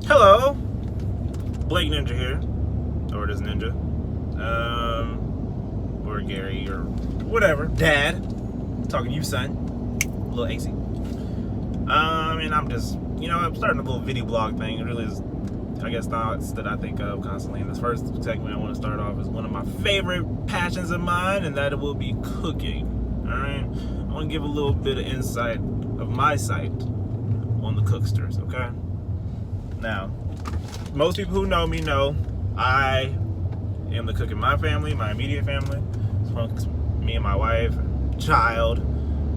Hello, Blake Ninja here, or just Ninja, or Gary, or whatever. Dad, talking to you, son. A little AC. And I'm just, I'm starting a little video blog thing. It really is, I guess, thoughts that I think of constantly. And this first segment I want to start off is one of my favorite passions of mine, and that it will be cooking. All right, I want to give a little bit of insight of my sight on the Cooksters. Okay. Now, most people who know me know I am the cook in my family, my immediate family. It's me and my wife, child.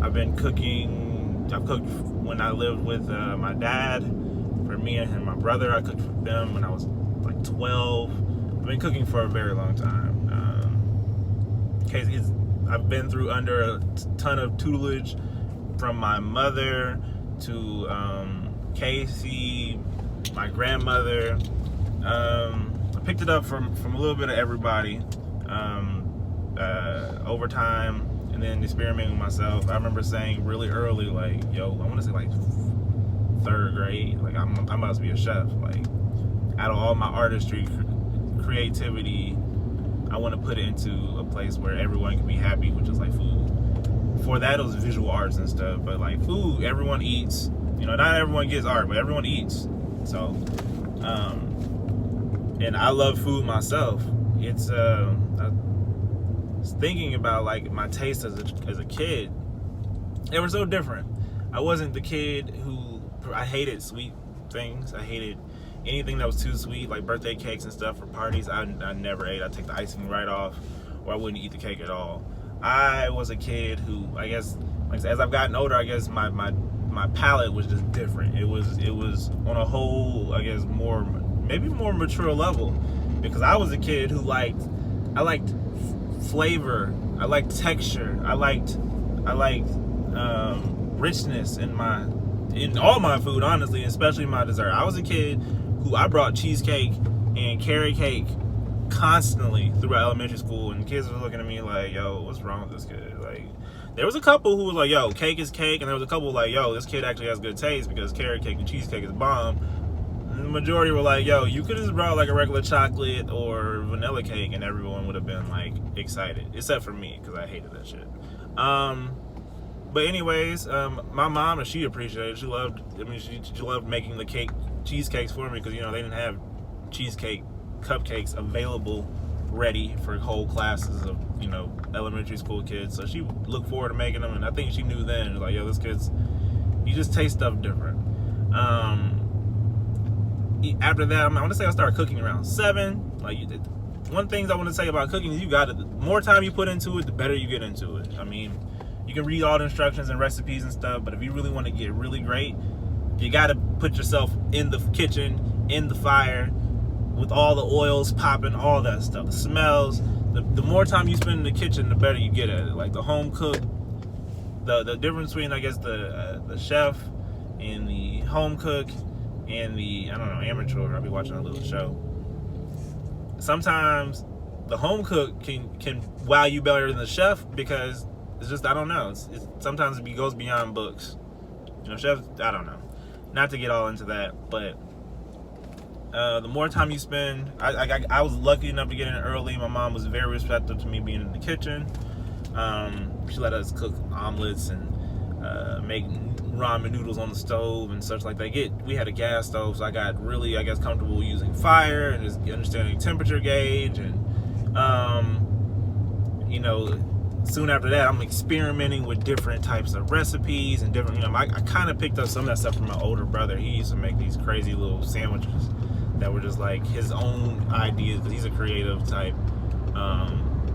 I've cooked when I lived with my dad. For me and my brother, I cooked for them when I was like 12. I've been cooking for a very long time. I've been through under a ton of tutelage from my mother to Casey, my grandmother. I picked it up from a little bit of everybody over time, and then experimenting with myself. I remember saying really early, like, yo, I want to say like 3rd grade, like I'm about to be a chef. Like, out of all my artistry, creativity, I want to put it into a place where everyone can be happy, which is like food. Before that, it was visual arts and stuff, but like food, everyone eats. Not everyone gets art, but everyone eats. So, and I love food myself. It's I was thinking about like my taste as a kid. They were so different. I wasn't the kid who, I hated sweet things. I hated anything that was too sweet, like birthday cakes and stuff for parties. I never ate. I'd take the icing right off, or I wouldn't eat the cake at all. I was a kid who, I guess, like, as I've gotten older, I guess my palate was just different. It was on a whole, I guess, maybe more mature level, because I was a kid who I liked flavor, I liked texture, I liked richness in all my food, honestly, especially my dessert. I was a kid who I brought cheesecake and carrot cake constantly throughout elementary school, and kids were looking at me like, yo, what's wrong with this kid? Like, there was a couple who was like, yo, cake is cake, and there was a couple like, yo, this kid actually has good taste because carrot cake and cheesecake is bomb. And the majority were like, yo, you could have just brought like a regular chocolate or vanilla cake and everyone would have been like excited, except for me, because I hated that shit. But anyways, my mom, and she appreciated it. She loved making the cheesecakes for me, because they didn't have cheesecake cupcakes available ready for whole classes of elementary school kids. So she looked forward to making them, and I think she knew then, like, yo, this kid's, you just taste stuff different. After that, I want to say I started cooking around 7. Like, one thing I want to say about cooking is the more time you put into it, the better you get into it. I mean, you can read all the instructions and recipes and stuff, but if you really want to get really great, you got to put yourself in the kitchen, in the fire, with all the oils popping, all that stuff, the smells. The more time you spend in the kitchen, the better you get at it. Like the home cook, the difference between, I guess, the chef and the home cook and the, I don't know, amateur. I'll be watching a little show. Sometimes the home cook can wow you better than the chef, because it's just, I don't know. Sometimes it goes beyond books. Chefs, I don't know. Not to get all into that, but the more time you spend, I was lucky enough to get in early. My mom was very receptive to me being in the kitchen. She let us cook omelets and make ramen noodles on the stove and such like that. We had a gas stove, so I got really, I guess, comfortable using fire and just understanding temperature gauge. And soon after that, I'm experimenting with different types of recipes and different, I kind of picked up some of that stuff from my older brother. He used to make these crazy little sandwiches that were just like his own ideas, because he's a creative type,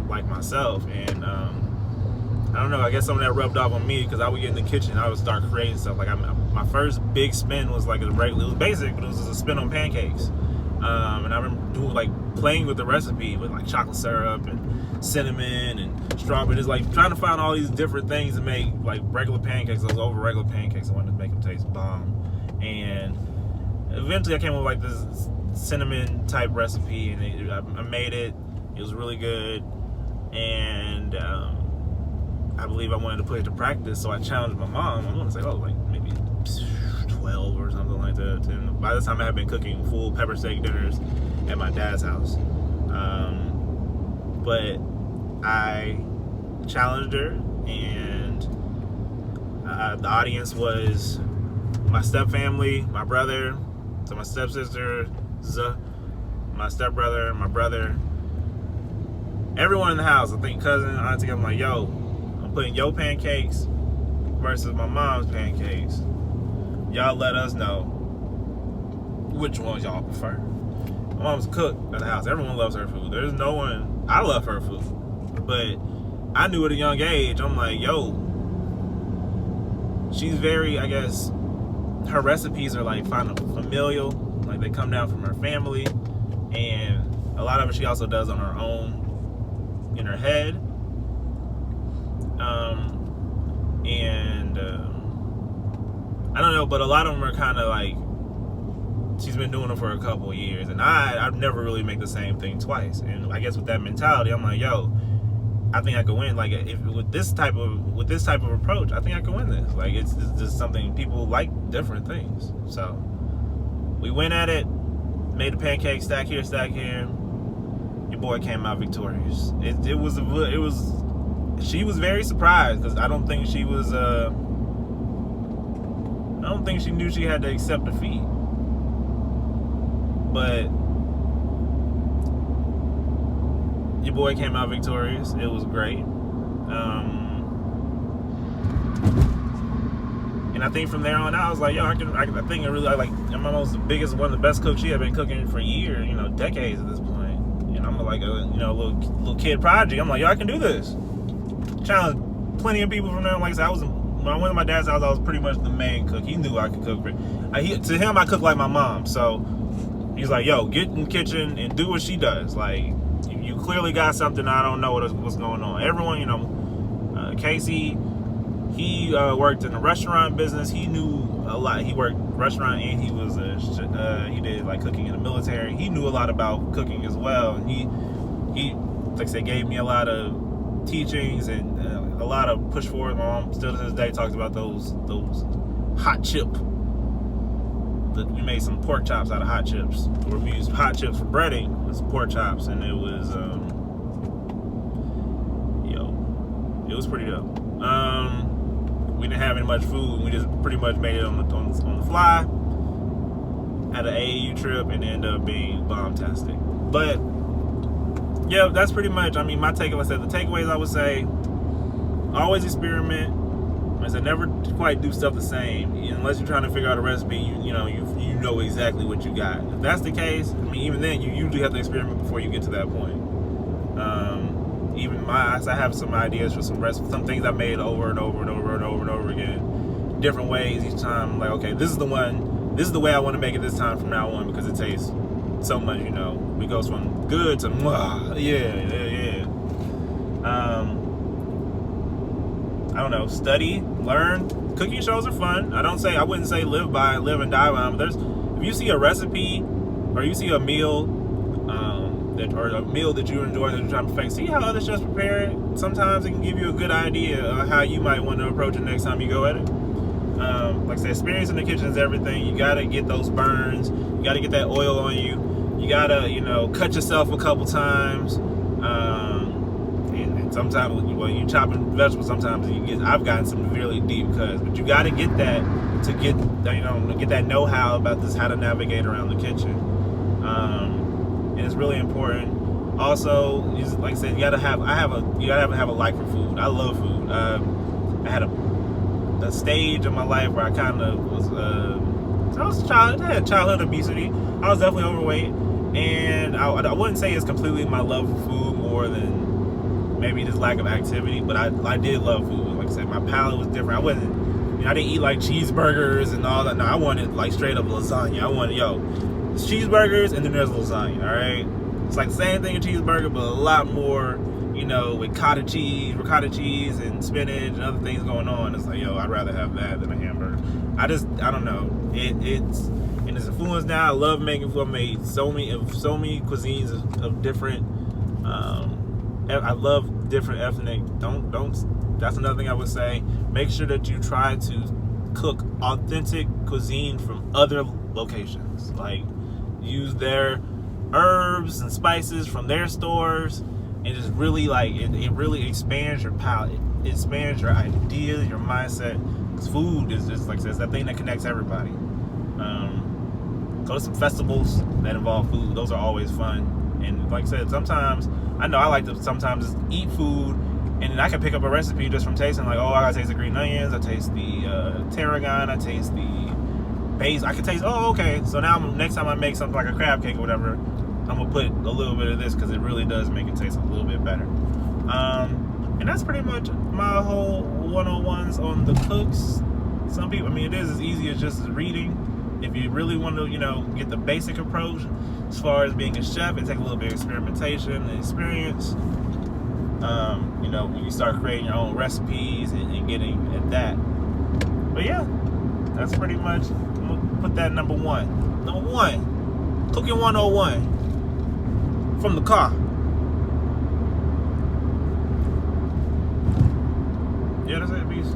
like myself. And I don't know, I guess some of that rubbed off on me, because I would get in the kitchen and I would start creating stuff. Like, my first big spin was like it was basic, but it was a spin on pancakes. And I remember playing with the recipe with like chocolate syrup and cinnamon and strawberry, just like trying to find all these different things to make like regular pancakes. Those over regular pancakes, I wanted to make them taste bomb. And eventually I came up with like this cinnamon type recipe, and I made it. It was really good, and I believe I wanted to put it to practice, so I challenged my mom. I want to say, maybe 12 or something like that, 10, by this time I had been cooking full pepper steak dinners at my dad's house. But I challenged her, and the audience was my step family, my brother, so my stepsister, my stepbrother, my brother, everyone in the house. I think cousin, auntie. I'm like, yo, I'm putting your pancakes versus my mom's pancakes. Y'all let us know which ones y'all prefer. My mom's a cook at the house. Everyone loves her food. There's no one. I love her food, but I knew at a young age. I'm like, yo, she's very, I guess, her recipes are like kind of familial. Like they come down from her family, and a lot of it she also does on her own in her head. I don't know, but a lot of them are kind of like, she's been doing it for a couple of years, and I've never really make the same thing twice. And I guess with that mentality, I'm like, yo, I think I could win. Like, if with this type of approach, I think I can win this. Like, it's just something, people like different things. So we went at it, made the pancake, stack here, stack here. Your boy came out victorious. It was she was very surprised, because I don't think she was I don't think she knew she had to accept defeat. But your boy came out victorious. It was great. And I think from there on out, I was like, yo, I think I really like. I'm almost the biggest, one of the best cooks she had been cooking for years, decades at this point. And I'm like a little kid prodigy. I'm like, yo, I can do this. Challenged plenty of people from there. Like I said, when I went to my dad's house, I was pretty much the main cook. He knew I could cook. To him, I cook like my mom. So he's like, yo, get in the kitchen and do what she does. Like, you clearly got something I don't know what's going on. Everyone, Casey, he worked in the restaurant business. He knew a lot. He worked restaurant, and he was he did like cooking in the military. He knew a lot about cooking as well. And he like I said, gave me a lot of teachings and a lot of push forward. My mom still to this day talks about those hot chip. We made some pork chops out of hot chips. Or we used hot chips for breading with pork chops, and it was it was pretty dope. We didn't have any much food. We just pretty much made it on the fly at an AAU trip, and it ended up being bomb-tastic. But yeah, that's pretty much. I mean, my takeaway. I said the takeaways, I would say, always experiment. I said, never quite do stuff the same unless you're trying to figure out a recipe. You know exactly what you got. If that's the case, I mean, even then, you usually have to experiment before you get to that point. I have some ideas for some recipes, some things I made over and over and over and over and over again, different ways each time. I'm like, okay, this is the one. This is the way I want to make it this time from now on, because it tastes so much. It goes from good to yeah. I don't know, study, learn. Cooking shows are fun. I wouldn't say live and die by them. But if you see a recipe or you see a meal or a meal that you enjoy that you're trying to perfect, see how other chefs prepare it. Sometimes it can give you a good idea of how you might want to approach it next time you go at it. Like I said, experience in the kitchen is everything. You gotta get those burns. You gotta get that oil on you. You gotta, cut yourself a couple times. And sometimes when you're chopping vegetables, sometimes I've gotten some really deep cuts. But you gotta get that to get that know-how about this, how to navigate around the kitchen. And it's really important. Also, like I said, you gotta have a like for food. I love food. I had a stage in my life where I kind of was I had childhood obesity. I was definitely overweight, and I wouldn't say it's completely my love for food more than maybe just lack of activity, but I did love food. Like I said, my palate was different. I didn't eat like cheeseburgers and all that. No, I wanted like straight up lasagna. I wanted, it's cheeseburgers and then there's lasagna, all right? It's like the same thing, a cheeseburger, but a lot more, with ricotta cheese and spinach and other things going on. It's like, I'd rather have that than a hamburger. I don't know. It's influenced now. I love making food. I made so many cuisines of different. I love different ethnic. Don't. That's another thing I would say. Make sure that you try to cook authentic cuisine from other locations. Like, use their herbs and spices from their stores, and just really like it really expands your palate. It expands your ideas, your mindset. Because food is just, like I said, it's that thing that connects everybody. Go to some festivals that involve food. Those are always fun. And like I said, sometimes I know I like to sometimes just eat food, and then I can pick up a recipe just from tasting. Like, oh, I gotta taste the green onions, I taste the tarragon, I taste the basil. I can taste. Oh, okay. So now next time I make something like a crab cake or whatever, I'm gonna put a little bit of this because it really does make it taste a little bit better. And that's pretty much my whole 101s on the cooks. Some people, I mean, it is as easy as just reading. If you really want to, get the basic approach as far as being a chef, it takes a little bit of experimentation and experience. When you start creating your own recipes and getting at that. But yeah, that's pretty much, I'm gonna put that number one. Number one, Cooking 101 from the car. Yeah, that's it, peace.